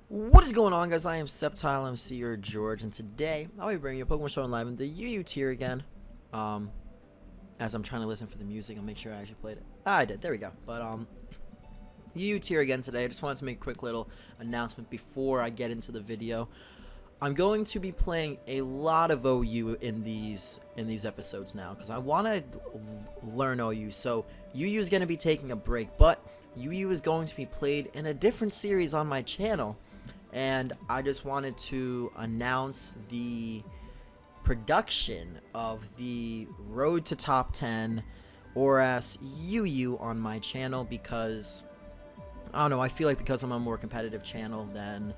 What is going on, guys? I am SceptileMC or George, and today I'll be bringing you Pokemon Showdown Live in the UU tier again. As I'm trying to listen for the music and make sure I actually played it. I did. There we go. But UU tier again today. I just wanted to make a quick little announcement before I get into the video. I'm going to be playing a lot of OU in these episodes now because I want to learn OU. So UU is going to be taking a break, but UU is going to be played in a different series on my channel. And I just wanted to announce the production of the Road to Top 10 ORAS UU on my channel because, I don't know, I feel like because I'm a more competitive channel than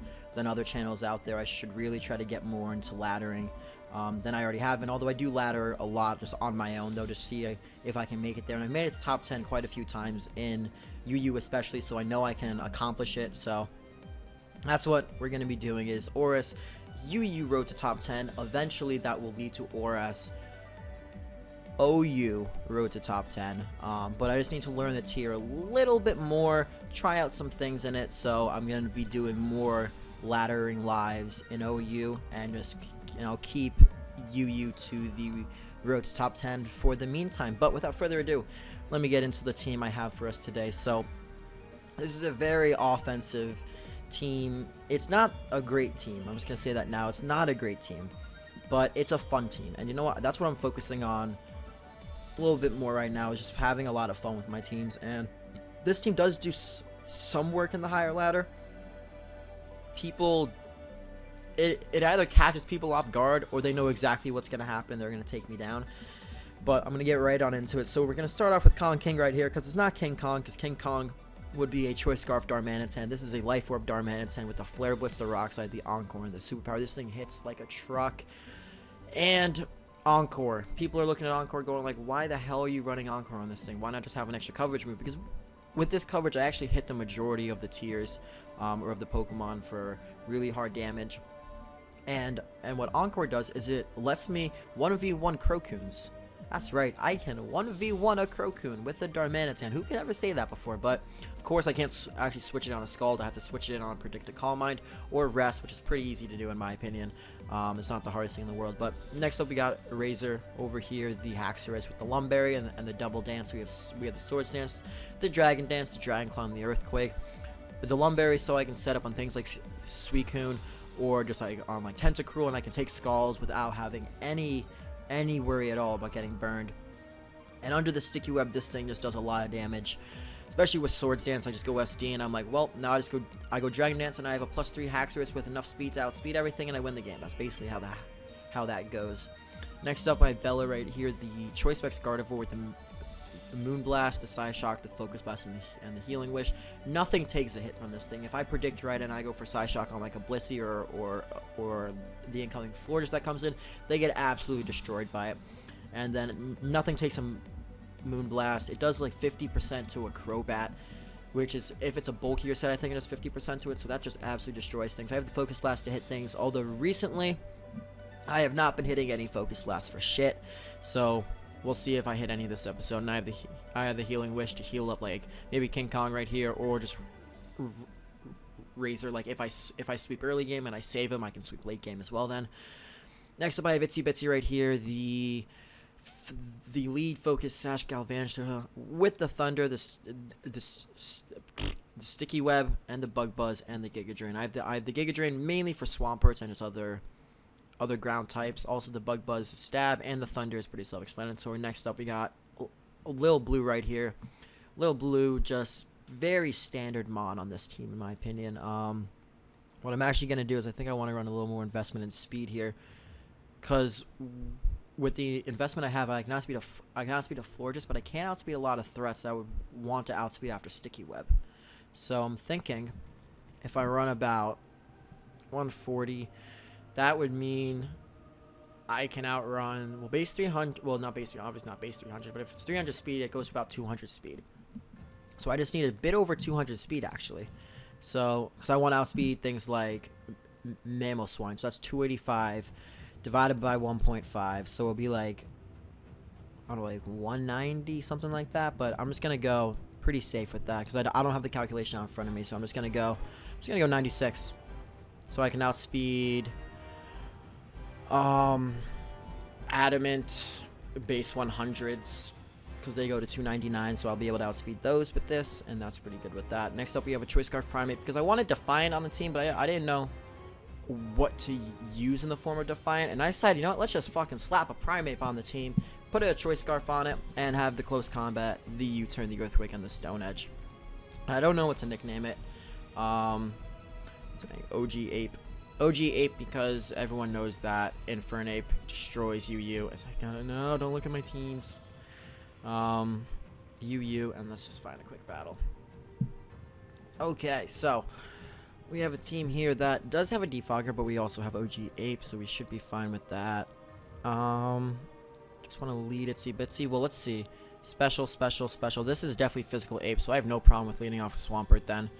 other channels out there, I should really try to get more into laddering than I already have. And although I do ladder a lot just on my own, though, to see if I can make it there. And I've made it to top 10 quite a few times in UU especially, so I know I can accomplish it. So that's what we're going to be doing is ORAS UU Road to Top 10. Eventually that will lead to ORAS OU Road to Top 10. But I just need to learn the tier a little bit more, try out some things in it. So I'm going to be doing more laddering lives in OU and just, you know, keep UU to the Road to Top 10 for the meantime. But without further ado, let me get into the team I have for us today. So this is a very offensive team. It's not a great team. I'm just gonna say that now. It's not a great team, but it's a fun team. And you know what? That's what I'm focusing on a little bit more right now, is just having a lot of fun with my teams. And this team does do some work in the higher ladder. It either catches people off guard or they know exactly what's gonna happen. They're gonna take me down. But I'm gonna get right on into it. So we're gonna start off with Kong King right here, because it's not King Kong, because King Kong would be a Choice Scarf Darmanitan. This is a Life Orb Darmanitan with the Flare Blitz, the Rock Slide, the Encore, and the Superpower. This thing hits like a truck. And Encore. People are looking at Encore going like, why the hell are you running Encore on this thing? Why not just have an extra coverage move? Because with this coverage, I actually hit the majority of the tiers or of the Pokemon for really hard damage. And what Encore does is it lets me 1v1 Crocoons. That's right, I can 1v1 a Crocoon with a Darmanitan. Who could ever say that before? But, of course, I can't actually switch it on a Scald. I have to switch it in on Predicted Calm Mind or Rest, which is pretty easy to do in my opinion. It's not the hardest thing in the world. But next up, we got Razor over here, the Haxorus with the Lumberry and the Double Dance. We have the Swords Dance, the Dragon Dance, the Dragon Claw, and the Earthquake. With the Lumberry, so I can set up on things like Suicune or just like on like Tentacruel, and I can take Scalds without having any worry at all about getting burned. And under the Sticky Web, this thing just does a lot of damage, especially with Swords Dance. I just go SD and I'm like, well, now I go Dragon Dance and I have a +3 Haxorus with enough speed to outspeed everything and I win the game. That's basically how that goes. Next up, I have Bella right here, the Choice Specs Gardevoir with the Moonblast, the Psyshock, the Focus Blast, and the Healing Wish. Nothing takes a hit from this thing. If I predict right and I go for Psyshock on like a Blissey or the incoming Florges that comes in, they get absolutely destroyed by it. And then nothing takes a Moonblast. It does like 50% to a Crobat, which is, if it's a bulkier set, I think it does 50% to it, so that just absolutely destroys things. I have the Focus Blast to hit things, although recently I have not been hitting any Focus Blasts for shit, so we'll see if I hit any this episode. And I have the Healing Wish to heal up like maybe King Kong right here, or just Razor. Like if I sweep early game and I save him, I can sweep late game as well. Then next up, I have Itsy Bitsy right here, the lead focus Sash Galvantula with the Thunder, the Sticky Web, and the Bug Buzz, and the Giga Drain. I have the Giga Drain mainly for Swamperts and just other ground types. Also the Bug Buzz, Stab, and the Thunder is pretty self-explanatory. Next up, we got Lil Blue right here. Lil Blue, just very standard mon on this team in my opinion. What I'm actually going to do is I think I want to run a little more investment in speed here, because with the investment I have, I can outspeed a Florges, but I can't outspeed a lot of threats that I would want to outspeed after Sticky Web. So I'm thinking if I run about 140, that would mean I can outrun, well, base 300, well, not base 300, obviously not base 300, but if it's 300 speed, it goes to about 200 speed. So I just need a bit over 200 speed, actually. So, because I want to outspeed things like Mamoswine, so that's 285 divided by 1.5, so it'll be like, I don't know, like 190, something like that, but I'm just going to go pretty safe with that, because I don't have the calculation out in front of me, so I'm just going to go 96. So I can outspeed Adamant base 100s because they go to 299, so I'll be able to outspeed those with this, and that's pretty good with that. Next up, we have a Choice Scarf Primeape because I wanted Defiant on the team, but I didn't know what to use in the form of Defiant, and I decided, you know what, let's just fucking slap a Primeape on the team, put a Choice Scarf on it, and have the close combat, the U-turn, the Earthquake, and the Stone Edge. I don't know what to nickname it. OG Ape. OG Ape because everyone knows that Infernape destroys UU. It's like, no, don't look at my teams. UU, and let's just find a quick battle. Okay, so we have a team here that does have a defogger, but we also have OG Ape, so we should be fine with that. Just want to lead Itsy Bitsy. Well, let's see. Special. This is definitely physical Ape, so I have no problem with leading off a Swampert then.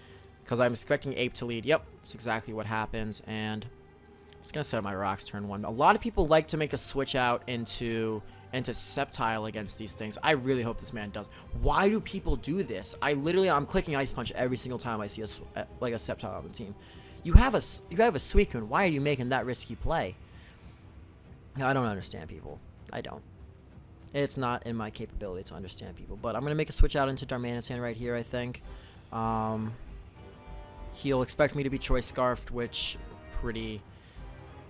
Because I'm expecting Ape to lead. Yep, that's exactly what happens. And I'm just going to set up my rocks turn 1. A lot of people like to make a switch out into Sceptile against these things. I really hope this man does. Why do people do this? I'm clicking Ice Punch every single time I see a Sceptile on the team. You have a Suicune. Why are you making that risky play? I don't understand people. I don't. It's not in my capability to understand people. But I'm going to make a switch out into Darmanitan right here, I think. He'll expect me to be Choice Scarfed, which pretty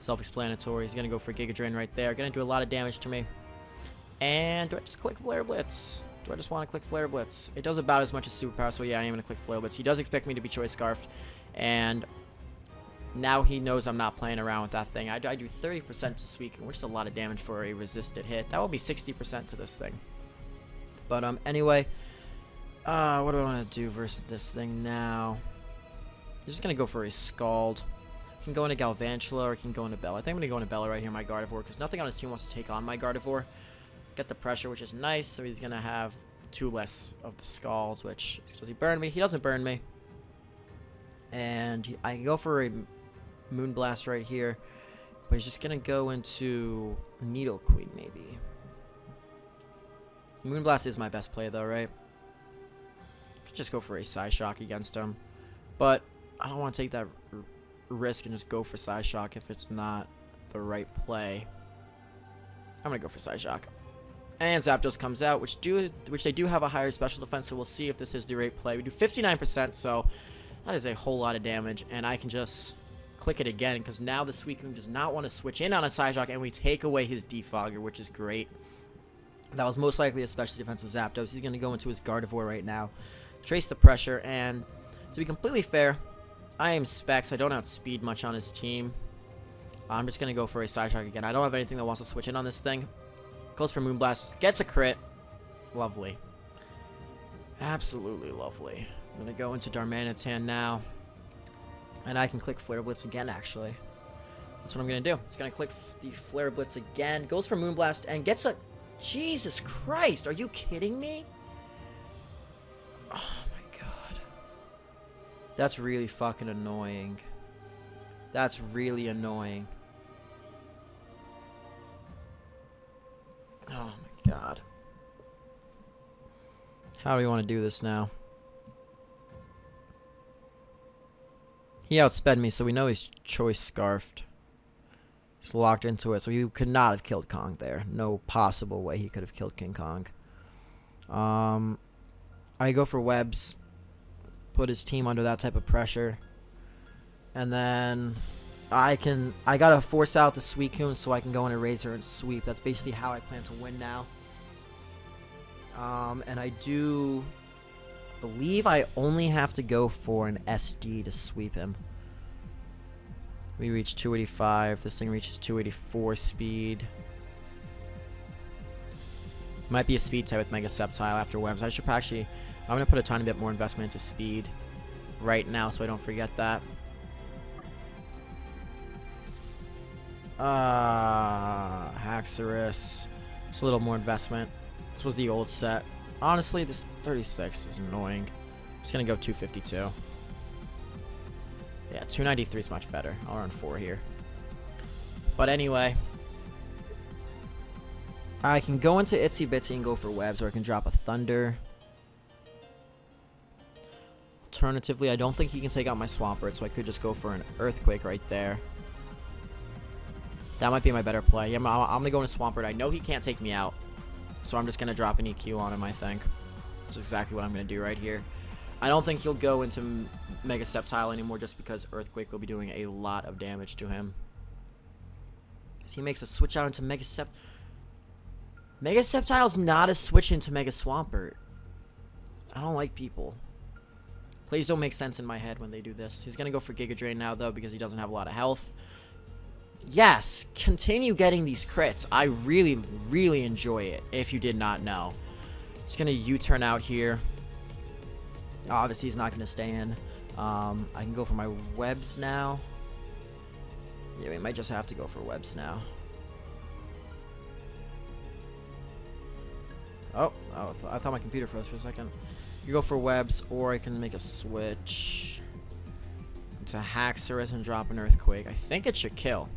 self-explanatory. He's going to go for Giga Drain right there. Going to do a lot of damage to me. And do I just click Flare Blitz? Do I just want to click Flare Blitz? It does about as much as Superpower, so yeah, I am going to click Flare Blitz. He does expect me to be Choice Scarfed. And now he knows I'm not playing around with that thing. I do 30% to Suicune, which is a lot of damage for a resisted hit. That will be 60% to this thing. But anyway, what do I want to do versus this thing now? I'm just going to go for a Scald. I can go into Galvantula or I can go into Bella. I think I'm going to go into Bella right here, my Gardevoir, because nothing on his team wants to take on my Gardevoir. Get the pressure, which is nice, so he's going to have 2 less of the Scalds, which, does he burn me? He doesn't burn me. And I can go for a Moonblast right here, but he's just going to go into Nidoqueen, maybe. Moonblast is my best play, though, right? Could just go for a Psyshock against him, but I don't want to take that risk and just go for Psyshock if it's not the right play. I'm going to go for Psyshock. And Zapdos comes out, which they do have a higher special defense, so we'll see if this is the right play. We do 59%, so that is a whole lot of damage, and I can just click it again, because now the Suicune does not want to switch in on a Psyshock, and we take away his Defogger, which is great. That was most likely a special defensive Zapdos. He's going to go into his Gardevoir right now, trace the pressure, and to be completely fair, I am Specs. I don't outspeed much on his team. I'm just going to go for a Psyshock again. I don't have anything that wants to switch in on this thing. Goes for Moonblast. Gets a crit. Lovely. Absolutely lovely. I'm going to go into Darmanitan now. And I can click Flare Blitz again, actually. That's what I'm going to do. It's going to click the Flare Blitz again. Goes for Moonblast and gets a... Jesus Christ. Are you kidding me? Oh, my God. That's really fucking annoying. That's really annoying. Oh my God. How do we want to do this now? He outsped me, so we know he's Choice Scarfed. He's locked into it, so he could not have killed Kong there. No possible way he could have killed King Kong. I go for Webs. Put his team under that type of pressure. And then I gotta force out the Suicune so I can go into Razor and sweep. That's basically how I plan to win now. And I do believe I only have to go for an SD to sweep him. We reach 285. This thing reaches 284 speed. Might be a speed type with Mega Sceptile after Webs. I should actually... I'm going to put a tiny bit more investment into speed right now so I don't forget that. Haxorus. Just a little more investment. This was the old set. Honestly, this 36 is annoying. I'm just going to go 252. Yeah, 293 is much better. I'll run 4 here. But anyway, I can go into Itsy Bitsy and go for Webs, or I can drop a Thunder. Alternatively, I don't think he can take out my Swampert, so I could just go for an Earthquake right there. That might be my better play. Yeah, I'm going to go into Swampert. I know he can't take me out, so I'm just going to drop an EQ on him, I think. That's exactly what I'm going to do right here. I don't think he'll go into Mega Sceptile anymore just because Earthquake will be doing a lot of damage to him. As he makes a switch out into Mega Sceptile. Mega Sceptile's not a switch into Mega Swampert. I don't like people. Plays don't make sense in my head when they do this. He's going to go for Giga Drain now, though, because he doesn't have a lot of health. Yes, continue getting these crits. I really, really enjoy it, if you did not know. He's going to U-turn out here. Obviously, he's not going to stay in. I can go for my webs now. Yeah, we might just have to go for webs now. Oh, I thought my computer froze for a second. You go for webs, or I can make a switch to Haxorus and drop an Earthquake. I think it should kill.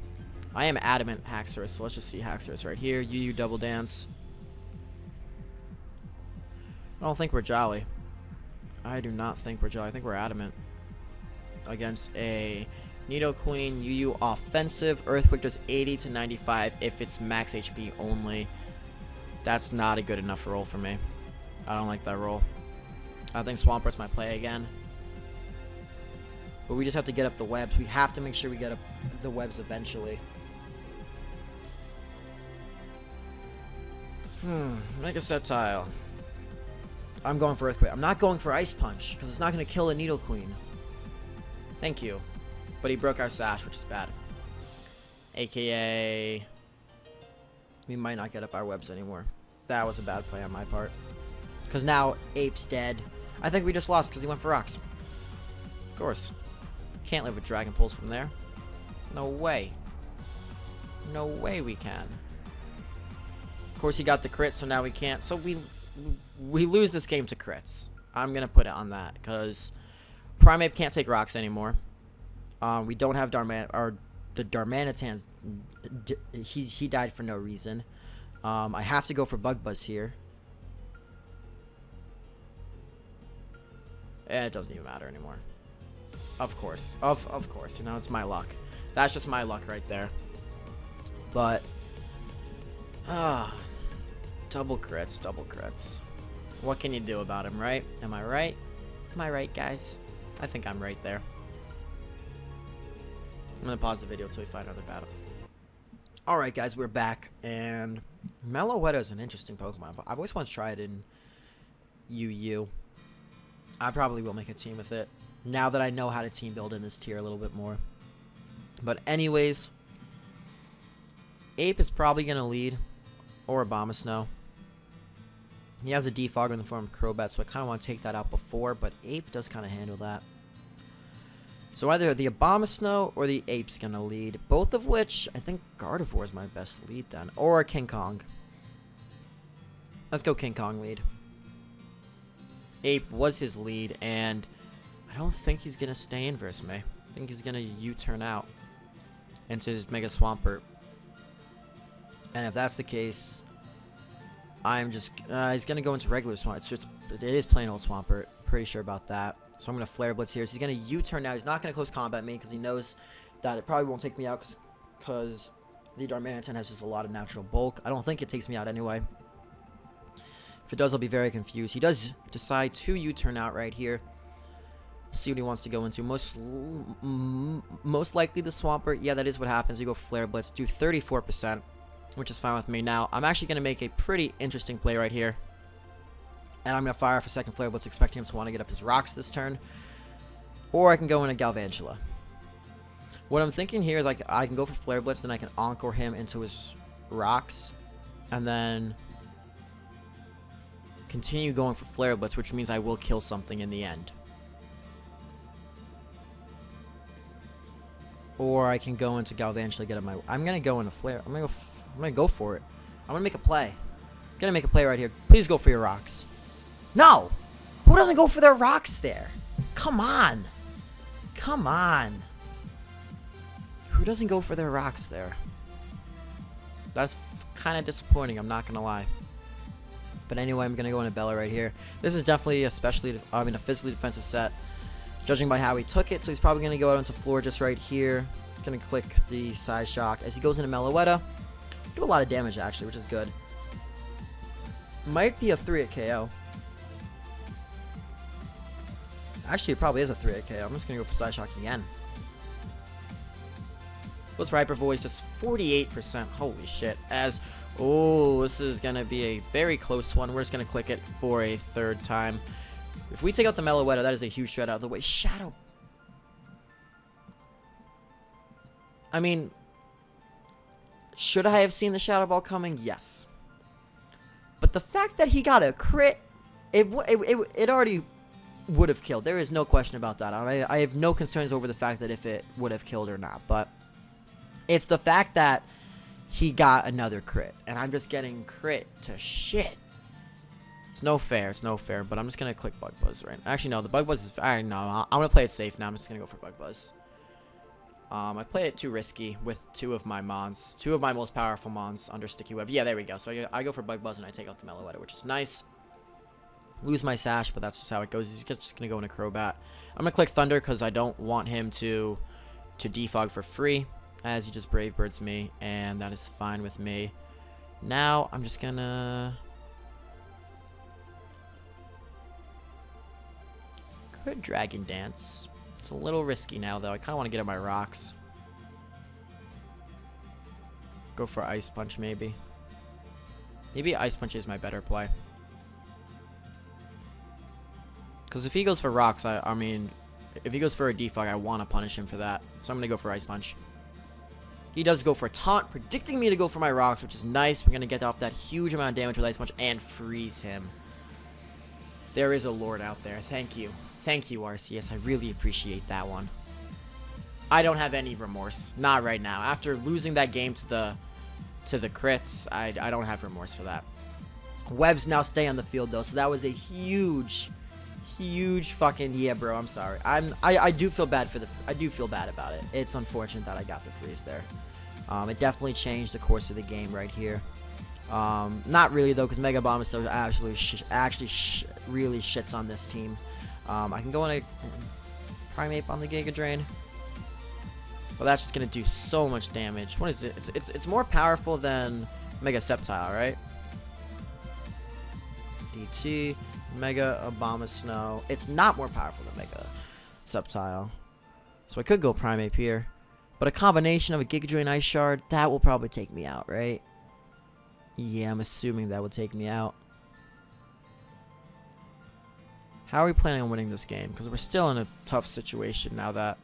I am adamant Haxorus, so let's just see Haxorus right here. UU Double Dance. I don't think we're jolly. I do not think we're jolly. I think we're adamant. Against a Nidoqueen, UU offensive. Earthquake does 80 to 95 if it's max HP only. That's not a good enough roll for me. I don't like that roll. I think Swampert's my play again. But we just have to get up the webs. We have to make sure we get up the webs eventually. Mega Sceptile. I'm going for Earthquake. I'm not going for Ice Punch, because it's not going to kill a Nidoqueen. Thank you. But he broke our Sash, which is bad. AKA... we might not get up our webs anymore. That was a bad play on my part. Because now Ape's dead. I think we just lost because he went for rocks. Of course. Can't live with Dragon Pulse from there. No way. No way we can. Of course he got the crit, so now we can't. So we lose this game to crits. I'm going to put it on that. Because Primeape can't take rocks anymore. We don't have the Darmanitan's, he died for no reason. I have to go for Bug Buzz here. It doesn't even matter anymore. Of course. Of course. You know, it's my luck. That's just my luck right there. But, double crits, double crits. What can you do about him, right? Am I right? Am I right, guys? I think I'm right there. I'm going to pause the video until we find another battle. Alright, guys, we're back. And Meloetta is an interesting Pokemon. I've always wanted to try it in UU. I probably will make a team with it. Now that I know how to team build in this tier a little bit more. But anyways, Ape is probably going to lead. Or Abomasnow. He has a Defogger in the form of Crobat, so I kind of want to take that out before. But Ape does kind of handle that. So either the Abomasnow or the Ape's going to lead. Both of which, I think Gardevoir is my best lead then. Or King Kong. Let's go King Kong lead. Ape was his lead, and I don't think he's going to stay in versus me. I think he's going to U-turn out into his Mega Swampert. And if that's the case, I'm just... he's going to go into regular Swampert. It is plain old Swampert. Pretty sure about that. So I'm going to Flare Blitz here. So he's going to U-turn now. He's not going to close combat me because he knows that it probably won't take me out because the Darmanitan has just a lot of natural bulk. I don't think it takes me out anyway. If it does, I'll be very confused. He does decide to U-turn out right here. See what he wants to go into. Most likely the Swampert. Yeah, that is what happens. You go Flare Blitz. Do 34%, which is fine with me. Now, I'm actually going to make a pretty interesting play right here. And I'm going to fire off a second Flare Blitz, expecting him to want to get up his rocks this turn. Or I can go in a Galvantula. What I'm thinking here is like I can go for Flare Blitz, then I can Encore him into his rocks. And then continue going for Flare Blitz, which means I will kill something in the end. Or I can go into Galvantula, get up my... I'm going to go into Flare. I'm going to go for it. I'm going to make a play. I'm going to make a play right here. Please go for your rocks. No! Who doesn't go for their rocks there? Come on. Come on. Who doesn't go for their rocks there? That's kind of disappointing, I'm not going to lie. But anyway, I'm going to go into Bella right here. This is definitely a physically defensive set. judging by how he took it. So he's probably going to go out into floor just right here. Going to click the side shock as he goes into Meloetta. Do a lot of damage actually, which is good. Might be a 3-hit KO. Actually, it probably is a 3-hit KO. I'm just going to go for side shock again. Plus Viper Voice just 48%. Holy shit. As, oh, this is going to be a very close one. We're just going to click it for a third time. If we take out the Meloetta, that is a huge shred out of the way. Shadow. I mean, should I have seen the Shadow Ball coming? Yes. But the fact that he got a crit, it already would have killed. There is no question about that. I have no concerns over the fact that if it would have killed or not. But it's the fact that he got another crit. And I'm just getting crit to shit. It's no fair. It's no fair. But I'm just going to click Bug Buzz right now. Actually, no. The Bug Buzz is... Alright, no. I'm going to play it safe now. I'm just going to go for Bug Buzz. I played it too risky with two of my mons. Two of my most powerful mons under Sticky Web. Yeah, there we go. So I go for Bug Buzz and I take out the Meloetta, which is nice. Lose my Sash, but that's just how it goes. He's just going to go into Crobat. I'm going to click Thunder because I don't want him to defog for free, as he just Brave Birds me, and that is fine with me. Now, I'm just going to... Could Dragon Dance. It's a little risky now, though. I kind of want to get at my rocks. Go for Ice Punch, maybe. Maybe Ice Punch is my better play. Because if he goes for rocks, I mean, if he goes for a defog, I want to punish him for that. So I'm going to go for Ice Punch. He does go for Taunt, predicting me to go for my rocks, which is nice. We're going to get off that huge amount of damage with Ice Punch and freeze him. There is a Lord out there. Thank you. Thank you, RCS. I really appreciate that one. I don't have any remorse. Not right now. After losing that game to the crits, I don't have remorse for that. Webs now stay on the field, though, so that was a huge fucking... Yeah, bro, I'm sorry. I do feel bad for the... I do feel bad about it. It's unfortunate that I got the freeze there. It definitely changed the course of the game right here. Not really, though, because Mega Bomb is still actually really shits on this team. I can go on a Primeape on the Giga Drain. Well, that's just going to do so much damage. What is it? It's more powerful than Mega Sceptile, right? DT, Mega Abomasnow. It's not more powerful than Mega Sceptile. So I could go Primeape here. But a combination of a Giga Drain Ice Shard, that will probably take me out, right? Yeah, I'm assuming that would take me out. How are we planning on winning this game? Because we're still in a tough situation now that...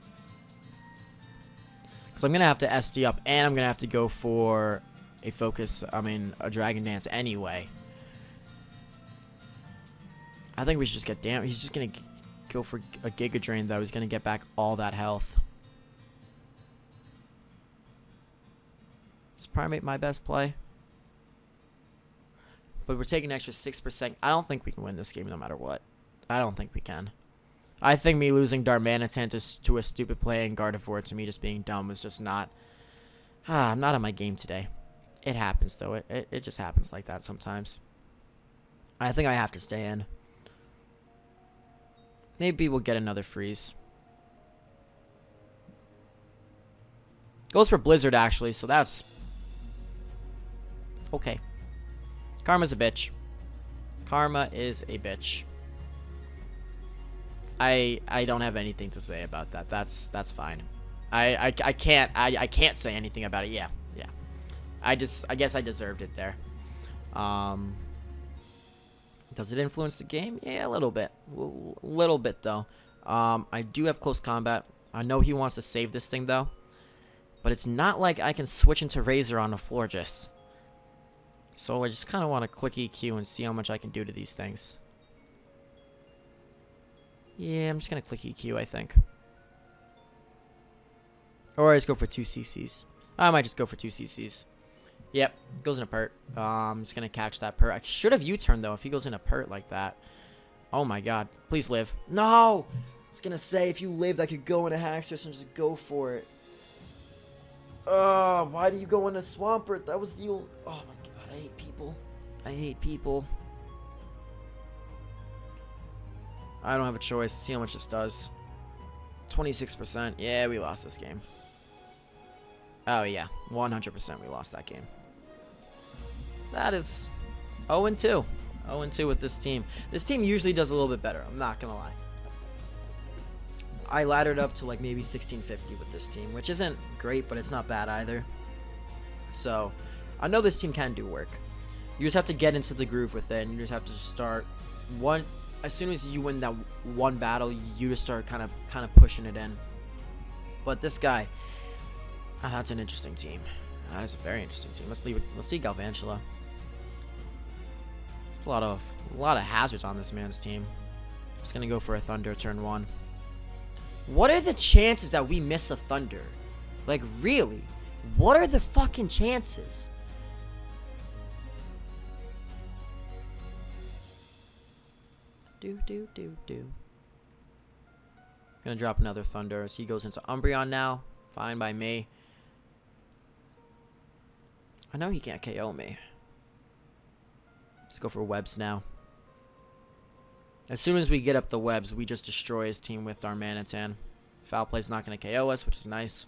Because I'm going to have to SD up, and I'm going to have to go for a focus, a Dragon Dance anyway. I think we should just get damage. He's just going to go for a Giga Drain, though. He's going to get back all that health. Is Primeape my best play? But we're taking an extra 6%. I don't think we can win this game no matter what. I don't think we can. I think me losing Darmanitan to a stupid play and Gardevoir to me just being dumb was just not... I'm not on my game today. It happens, though. It just happens like that sometimes. I think I have to stay in. Maybe we'll get another freeze. Goes for Blizzard, actually, so that's... Okay. Karma's a bitch. Karma is a bitch. I don't have anything to say about that. That's fine. I can't say anything about it. Yeah. I guess I deserved it there. Does it influence the game? Yeah, a little bit. Little bit though. I do have close combat. I know he wants to save this thing though. But it's not like I can switch into Razor on a Florges. So I just kind of want to click EQ and see how much I can do to these things. Yeah, I'm just going to click EQ, I think. Or I just go for 2 CCs. I might just go for 2 CCs. Yep, goes in a pert. I'm just going to catch that pert. I should have U-turned, though, if he goes in a pert like that. Oh, my God. Please live. No! I was going to say, if you lived, I could go into Haxorus and just go for it. Oh, why do you go into Swampert? That was the only... Oh, my God. I hate people. I hate people. I don't have a choice. See how much this does. 26%. Yeah, we lost this game. Oh, yeah. 100% we lost that game. That is 0-2. 0-2 with this team. This team usually does a little bit better. I'm not going to lie. I laddered up to like maybe 1650 with this team, which isn't great, but it's not bad either. So, I know this team can do work. You just have to get into the groove with it, and you just have to start one. As soon as you win that one battle, you just start kind of pushing it in. But this guy, that's an interesting team. That is a very interesting team. Let's see Galvantula. There's a lot of hazards on this man's team. Just gonna go for a Thunder turn 1. What are the chances that we miss a Thunder? Like, really? What are the fucking chances? Gonna drop another Thunder as he goes into Umbreon now. Fine by me. I know he can't KO me. Let's go for webs now. As soon as we get up the webs, we just destroy his team with Darmanitan. Foul Play's not going to KO us, which is nice.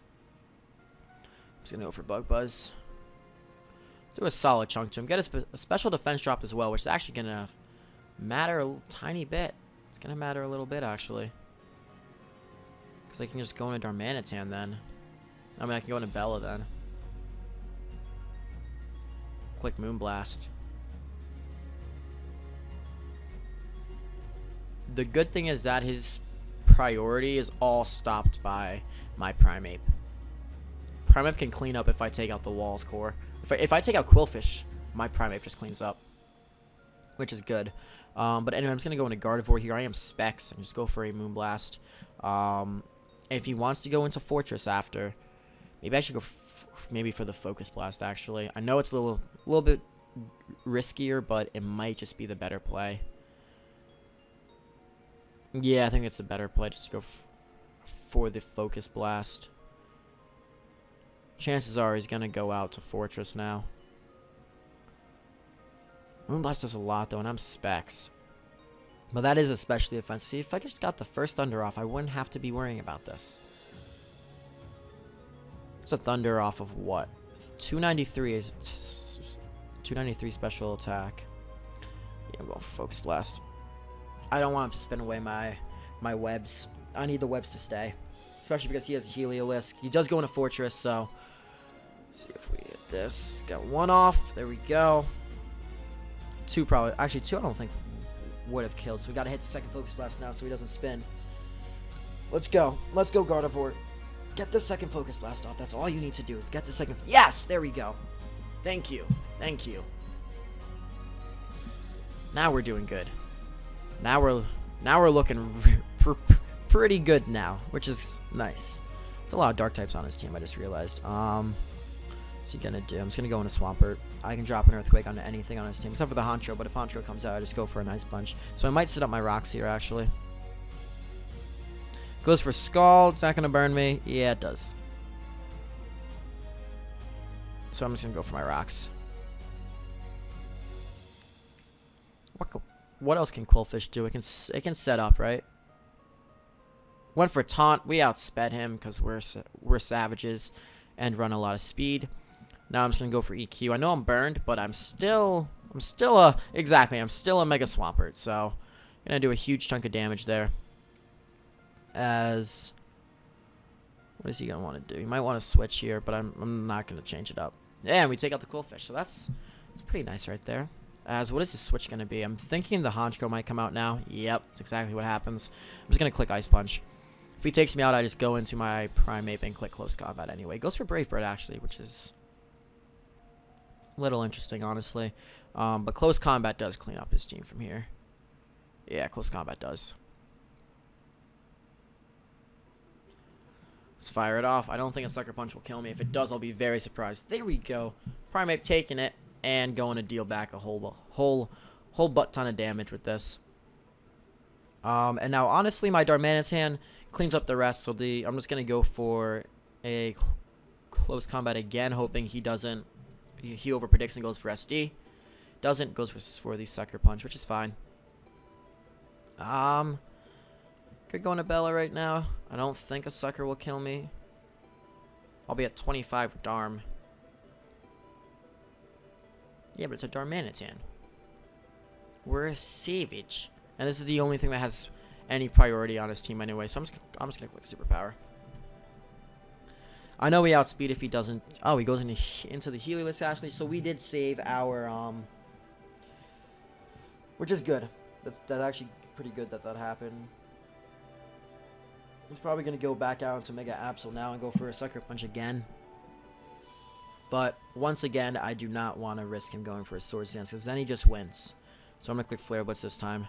I'm just going to go for Bug Buzz. Do a solid chunk to him. Get a special defense drop as well, which is actually going to matter a tiny bit. It's going to matter a little bit, actually. Because I can just go into Darmanitan then. I mean, I can go into Bella then. Click Moonblast. The good thing is that his priority is all stopped by my primeape. Primeape can clean up if I take out the Walls core. If I take out Quillfish, my primeape just cleans up, which is good. But anyway, I'm just going to go into Gardevoir here. I am Specs and just go for a Moonblast. If he wants to go into Fortress after, maybe I should go maybe for the Focus Blast, actually. I know it's a little bit riskier, but it might just be the better play. Yeah, I think it's the better play. Just go for the Focus Blast. Chances are he's going to go out to Fortress now. Moonblast does a lot, though, and I'm Specs. But that is especially offensive. See, if I just got the first Thunder off, I wouldn't have to be worrying about this. It's a Thunder off of what? 293. 293 special attack. Yeah, I'm going for Focus Blast. I don't want him to spin away my webs. I need the webs to stay. Especially because he has a Heliolisk. He does go into Fortress, so... Let's see if we hit this. Got one off. There we go. Two probably. Actually, two I don't think would have killed. So we got to hit the second Focus Blast now so he doesn't spin. Let's go. Let's go, Gardevoir. Get the second Focus Blast off. That's all you need to do is get the second... Yes! There we go. Thank you. Thank you. Now we're doing good. Now we're looking pretty good now, which is nice. There's a lot of Dark types on his team, I just realized. What's he gonna do? I'm just gonna go into Swampert. I can drop an Earthquake onto anything on his team, except for the Honcho, but if Honcho comes out, I just go for a nice punch. So I might set up my rocks here, actually. Goes for Scald. It's not gonna burn me. Yeah, it does. So I'm just gonna go for my rocks. What else can Quillfish do? It can set up, right? Went for Taunt. We outsped him because we're savages and run a lot of speed. Now I'm just gonna go for EQ. I know I'm burned, but I'm still a Mega Swampert. So gonna do a huge chunk of damage there. As what is he gonna want to do? He might want to switch here, but I'm not gonna change it up. Yeah, and we take out the Quillfish. So that's pretty nice right there. As what is his switch going to be? I'm thinking the Honchko might come out now. Yep, that's exactly what happens. I'm just going to click Ice Punch. If he takes me out, I just go into my Primeape and click Close Combat anyway. Goes for Brave Bird, actually, which is a little interesting, honestly. But Close Combat does clean up his team from here. Yeah, Close Combat does. Let's fire it off. I don't think a Sucker Punch will kill me. If it does, I'll be very surprised. There we go. Primeape taking it. And going to deal back a whole butt ton of damage with this. And now, honestly, my Darmanitan cleans up the rest. So I'm just going to go for a Close Combat again, hoping he doesn't. He overpredicts and goes for SD. Doesn't, goes for the Sucker Punch, which is fine. Gonna Could go into Bella right now. I don't think a sucker will kill me. I'll be at 25 with Darm. Yeah, but it's a Darmanitan. We're a Savage. And this is the only thing that has any priority on his team anyway. So I'm just gonna click Superpower. I know we outspeed if he doesn't. Oh, he goes into the Helios actually. So we did save our which is good. That's actually pretty good that happened. He's probably going to go back out into Mega Absol now and go for a Sucker Punch again. But, once again, I do not want to risk him going for a Swords Dance, because then he just wins. So I'm going to click Flare Blitz this time.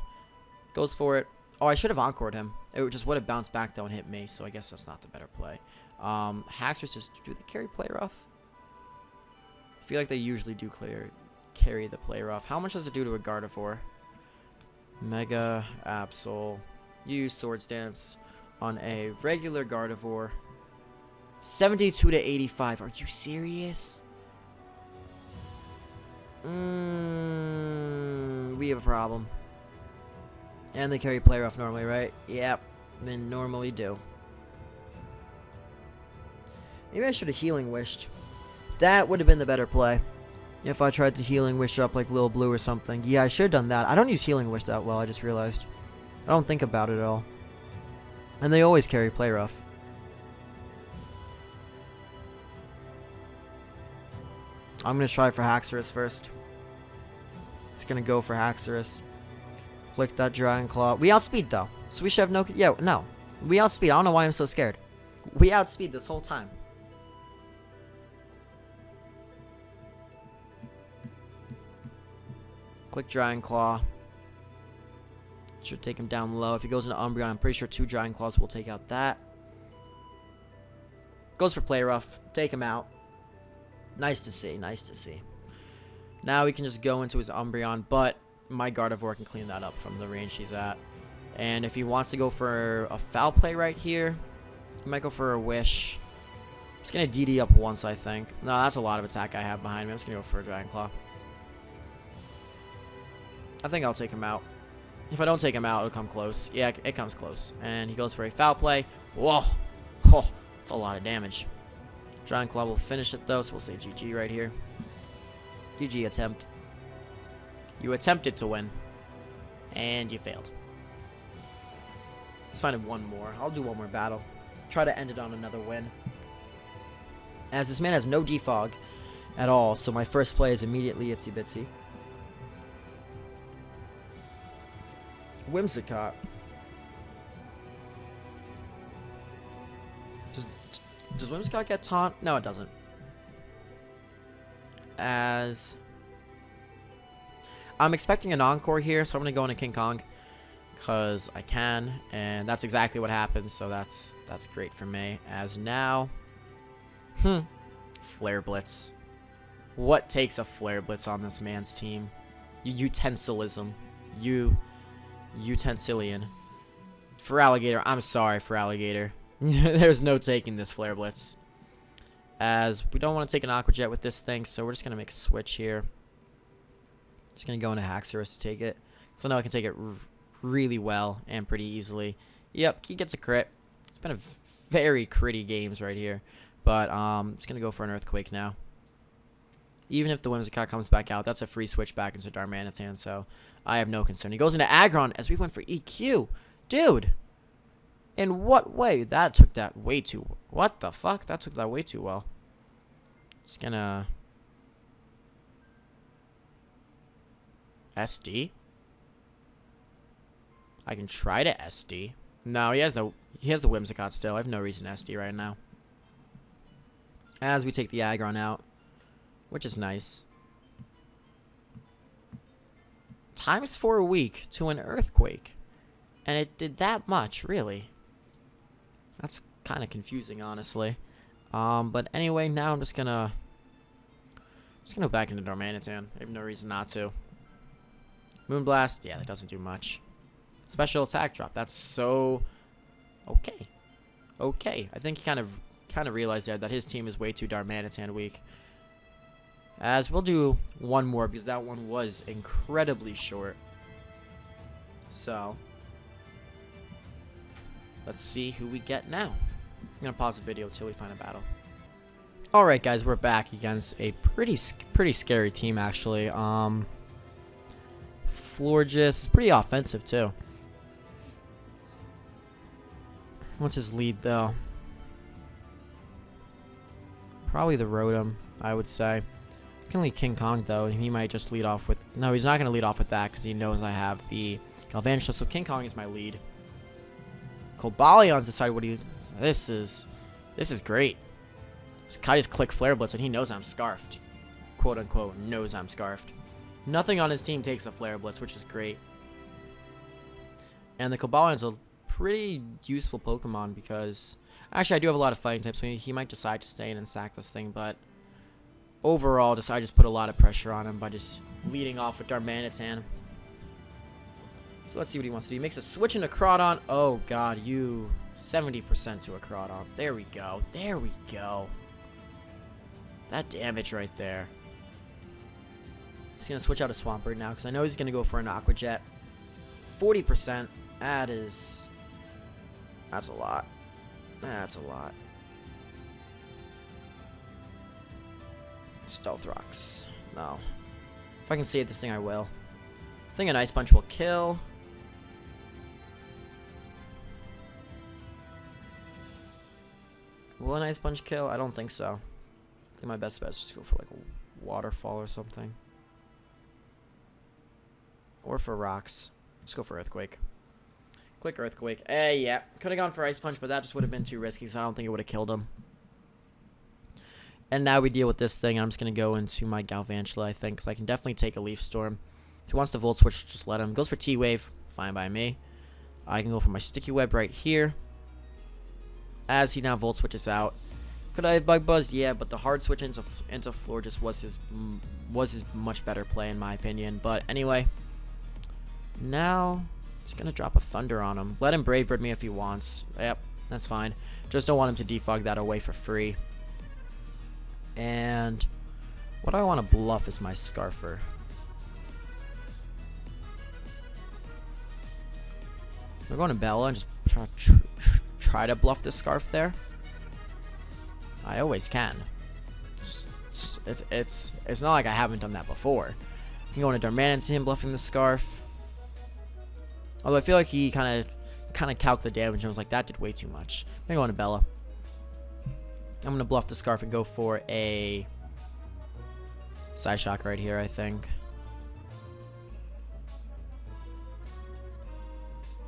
Goes for it. Oh, I should have Encored him. It just would have bounced back, though, and hit me, so I guess that's not the better play. Haxorus just... Do they carry Play Rough? I feel like they usually do carry the Play Rough. How much does it do to a Gardevoir? Mega Absol. Use Swords Dance on a regular Gardevoir. 72 to 85. Are you serious? We have a problem. And they carry Play Rough normally, right? Yep. They normally do. Maybe I should have Healing Wished. That would have been the better play. If I tried to Healing Wish up like Lil Blue or something. Yeah, I should have done that. I don't use Healing Wish that well, I just realized. I don't think about it at all. And they always carry Play Rough. I'm going to try for Haxorus first. It's going to go for Haxorus. Click that Dragon Claw. We outspeed though. So we should have no... Yeah, no. We outspeed. I don't know why I'm so scared. We outspeed this whole time. Click Dragon Claw. Should take him down low. If he goes into Umbreon, I'm pretty sure 2 Dragon Claws will take out that. Goes for Play Rough. Take him out. Nice to see. Nice to see. Now we can just go into his Umbreon, but my Gardevoir can clean that up from the range he's at. And if he wants to go for a Foul Play right here, he might go for a Wish. I'm just going to DD up once, I think. No, that's a lot of attack I have behind me. I'm just going to go for a Dragon Claw. I think I'll take him out. If I don't take him out, it'll come close. Yeah, it comes close. And he goes for a Foul Play. Whoa. Oh, that's a lot of damage. Dragon Claw will finish it, though, so we'll say GG right here. GG attempt. You attempted to win. And you failed. Let's find one more. I'll do one more battle. Try to end it on another win. As this man has no defog at all, so my first play is immediately Itsy Bitsy. Whimsicott. Does Whimsicott get taunt? No, it doesn't. As I'm expecting an Encore here, so I'm going to go into King Kong because I can, and that's exactly what happened, so that's great for me. As now, Flare Blitz. What takes a Flare Blitz on this man's team? Utensilism. Utensilian. For Alligator, I'm sorry for Alligator. There's no taking this Flare Blitz. As we don't want to take an Aqua Jet with this thing, so we're just going to make a switch here. Just going to go into Haxorus to take it. So now I can take it really well and pretty easily. Yep, he gets a crit. It's been a very critty games right here. But just going to go for an Earthquake now. Even if the Whimsicott comes back out, that's a free switch back into Darmanitan, so I have no concern. He goes into Aggron as we went for EQ. Dude! In what way? That took that way too... What the fuck? That took that way too well. Just gonna... SD? I can try to SD. No, he has the Whimsicott still. I have no reason to SD right now. As we take the Aggron out, which is nice. Times 4 a week to an Earthquake. And it did that much, really. That's kind of confusing, honestly. But anyway, now I'm just gonna go back into Darmanitan. I have no reason not to. Moonblast, yeah, that doesn't do much. Special attack drop. That's so okay. Okay, I think he kind of realized there that his team is way too Darmanitan weak. As we'll do one more because that one was incredibly short. So let's see who we get now. I'm gonna pause the video until we find a battle. All right, guys, we're back against a pretty scary team actually. Florges is pretty offensive too. What's his lead though? Probably the Rotom, I would say. Can lead King Kong though. He might just lead off with. No, he's not gonna lead off with that because he knows I have the Galvantula. So King Kong is my lead. Cobalion's decided what he. This is great. I just click Flare Blitz and he knows I'm scarfed. Quote unquote knows I'm scarfed. Nothing on his team takes a Flare Blitz, which is great. And the Cobalion's a pretty useful Pokemon because actually I do have a lot of fighting types, so he might decide to stay in and sack this thing, but overall I just put a lot of pressure on him by just leading off with Darmanitan. So let's see what he wants to do. He makes a switch into Crawdon. Oh god, you 70% to a Crawdon. There we go. There we go. That damage right there. He's going to switch out a Swampert now because I know he's going to go for an Aqua Jet. 40%. That's a lot. That's a lot. Stealth Rocks. No. If I can save this thing, I will. I think an Ice Punch will kill. Will an Ice Punch kill? I don't think so. I think my best bet is just go for like a Waterfall or something. Or for Rocks. Let's go for Earthquake. Click Earthquake. Yeah. Could have gone for Ice Punch, but that just would have been too risky, so I don't think it would have killed him. And now we deal with this thing. I'm just going to go into my Galvantula, I think, because I can definitely take a Leaf Storm. If he wants to Volt Switch, just let him. Goes for T-Wave. Fine by me. I can go for my Sticky Web right here. As he now Volt Switches out. Could I have Bug Buzzed? Yeah, but the hard switch into Florges was his much better play, in my opinion. But anyway, now just going to drop a Thunder on him. Let him Brave Bird me if he wants. Yep, that's fine. Just don't want him to defog that away for free. And what I want to bluff is my Scarfer. We're going to Bella and just try to bluff the Scarf there. I always can. It's not like I haven't done that before. I can go into Darmanitan bluffing the Scarf. Although I feel like he kind of calculated the damage and was like, that did way too much. I'm going to go into Bella. I'm going to bluff the Scarf and go for a Psyshock right here, I think.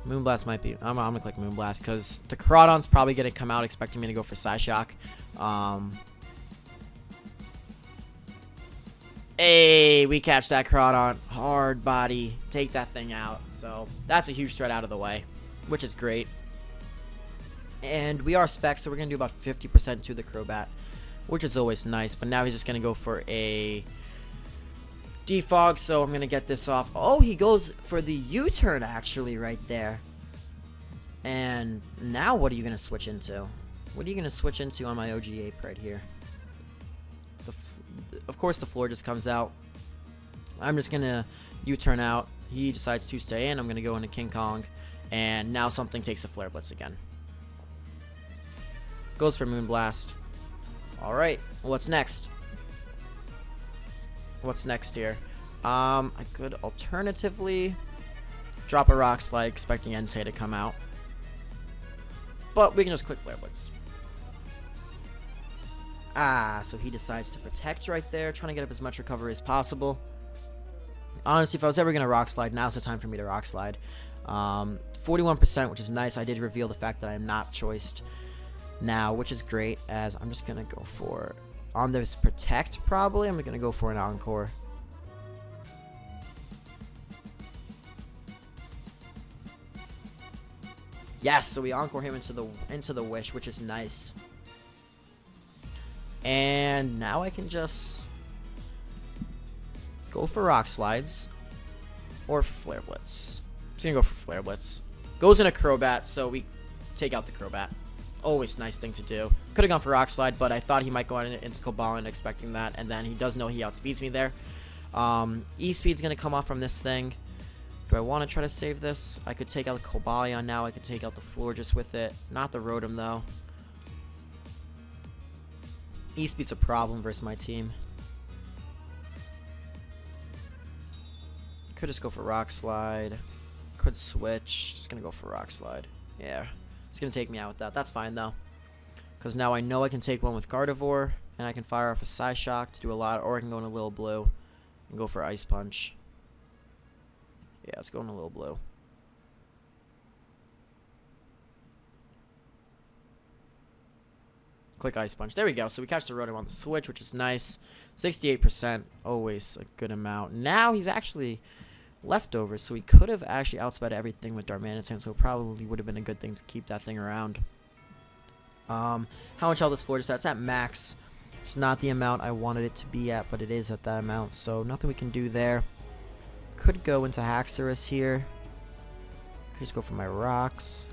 Moonblast might be... I'm going to click Moonblast because the Crawdon's probably going to come out expecting me to go for Psyshock. Hey, we catch that Crawdon. Hard body. Take that thing out. So that's a huge threat out of the way, which is great. And we are Spec, so we're going to do about 50% to the Crobat, which is always nice. But now he's just going to go for a Defog, so I'm going to get this off. Oh, he goes for the U-turn, actually, right there. And now what are you going to switch into? What are you going to switch into on my OG Ape right here? Of course, the floor just comes out. I'm just going to U-turn out. He decides to stay in. I'm going to go into King Kong. And now something takes a Flare Blitz again. Goes for Moonblast. Alright, what's next? What's next here? I could alternatively drop a Rock Slide expecting Entei to come out. But we can just click Flare Blitz. So he decides to Protect right there, trying to get up as much recovery as possible. Honestly, if I was ever going to Rock Slide, now's the time for me to Rock Slide. 41%, which is nice. I did reveal the fact that I am not choiced now, which is great, as I'm just going to go for, on this Protect probably, I'm going to go for an Encore. Yes, so we Encore him into the Wish, which is nice. And now I can just go for Rock Slides or for Flare Blitz. I'm just going to go for Flare Blitz. Goes in a Crobat, so we take out the Crobat. Always nice thing to do. Could have gone for Rock Slide, but I thought he might go into Cobalion expecting that, and then he does know he outspeeds me there. E-Speed's going to come off from this thing. Do I want to try to save this? I could take out the Cobalion now. I could take out the Florges with it. Not the Rotom, though. E-Speed's a problem versus my team. Could just go for Rock Slide. Could switch. Just going to go for Rock Slide. Yeah. It's going to take me out with that. That's fine, though. Because now I know I can take one with Gardevoir. And I can fire off a Psyshock to do a lot. Or I can go in a Little Blue and go for Ice Punch. Yeah, let's go in a Little Blue. Click Ice Punch. There we go. So we catch the Rotom on the switch, which is nice. 68%. Always a good amount. Now he's actually leftovers. So he could have actually outsped everything with Darmanitan. So it probably would have been a good thing to keep that thing around. How much health this Florges? That's at max. It's not the amount I wanted it to be at, but it is at that amount. So nothing we can do there. Could go into Haxorus here. Could just go for my rocks.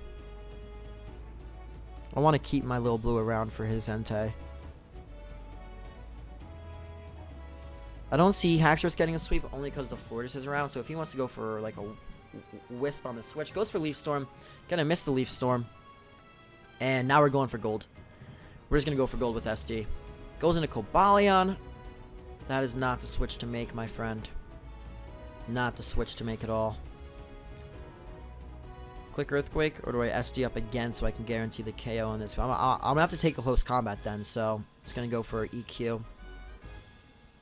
I want to keep my Little Blue around for his Entei. I don't see Haxorus getting a sweep only because the Florges is around. So if he wants to go for like a Wisp on the switch, goes for Leaf Storm. Gonna miss the Leaf Storm. And now we're going for gold. We're just gonna go for gold with SD. Goes into Cobalion. That is not the switch to make, my friend. Not the switch to make at all. Click Earthquake, or do I SD up again so I can guarantee the KO on this? I'm going to have to take a close combat then, so it's going to go for EQ.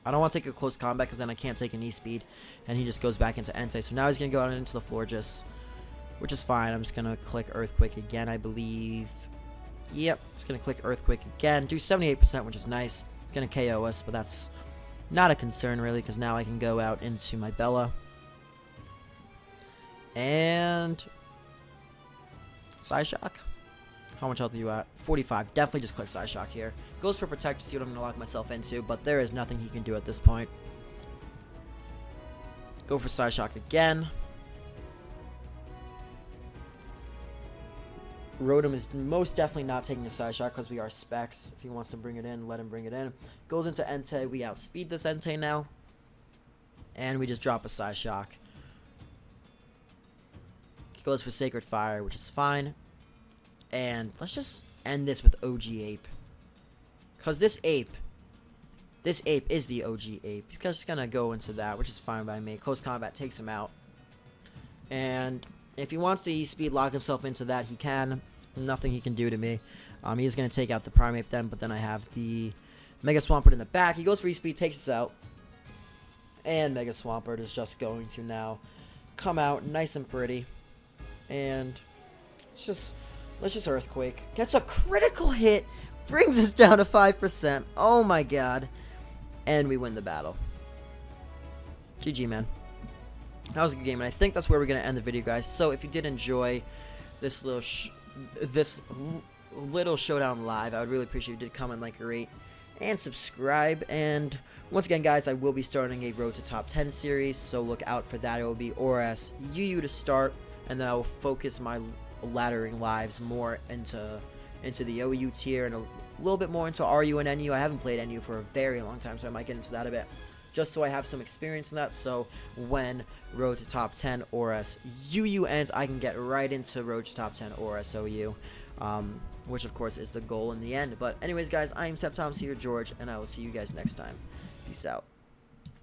I don't want to take a close combat because then I can't take an E-Speed, and he just goes back into Entei. So now he's going to go out into the Florges, which is fine. I'm just going to click Earthquake again, I believe. Yep, just going to click Earthquake again. Do 78%, which is nice. It's going to KO us, but that's not a concern, really, because now I can go out into my Bella. And Psyshock. How much health are you at? 45. Definitely just click Psyshock here. Goes for Protect to see what I'm going to lock myself into, but there is nothing he can do at this point. Go for Psyshock again. Rotom is most definitely not taking a Psyshock because we are specs. If he wants to bring it in, let him bring it in. Goes into Entei. We outspeed this Entei now. And we just drop a Psyshock. Goes for Sacred Fire, which is fine. And let's just end this with OG Ape. Because this ape is the OG Ape. He's just going to go into that, which is fine by me. Close combat takes him out. And if he wants to E-Speed lock himself into that, he can. Nothing he can do to me. He's going to take out the Primeape then, but then I have the Mega Swampert in the back. He goes for E-Speed, takes us out. And Mega Swampert is just going to now come out nice and pretty. And let's just Earthquake. Gets a critical hit. Brings us down to 5%. Oh my god. And we win the battle. GG, man. That was a good game, and I think that's where we're going to end the video, guys. So if you did enjoy this little showdown live, I would really appreciate if you did comment, like, rate, and subscribe. And once again, guys, I will be starting a Road to Top 10 series, so look out for that. It will be ORAS UU to start, and then I will focus my laddering lives more into the OU tier and a little bit more into RU and NU. I haven't played NU for a very long time, so I might get into that a bit, just so I have some experience in that. So when Road to Top 10 ORAS UU ends, I can get right into Road to Top 10 ORAS OU, which of course is the goal in the end. But anyways, guys, I am SceptileMC or George, and I will see you guys next time. Peace out.